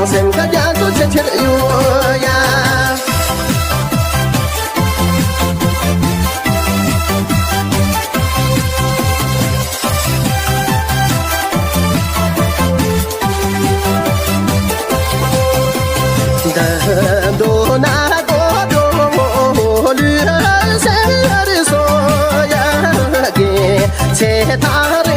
xem cả giá tôi chết chết yêu ya đồ na có đồ lừa sẽ đi so ya kì sẽ ta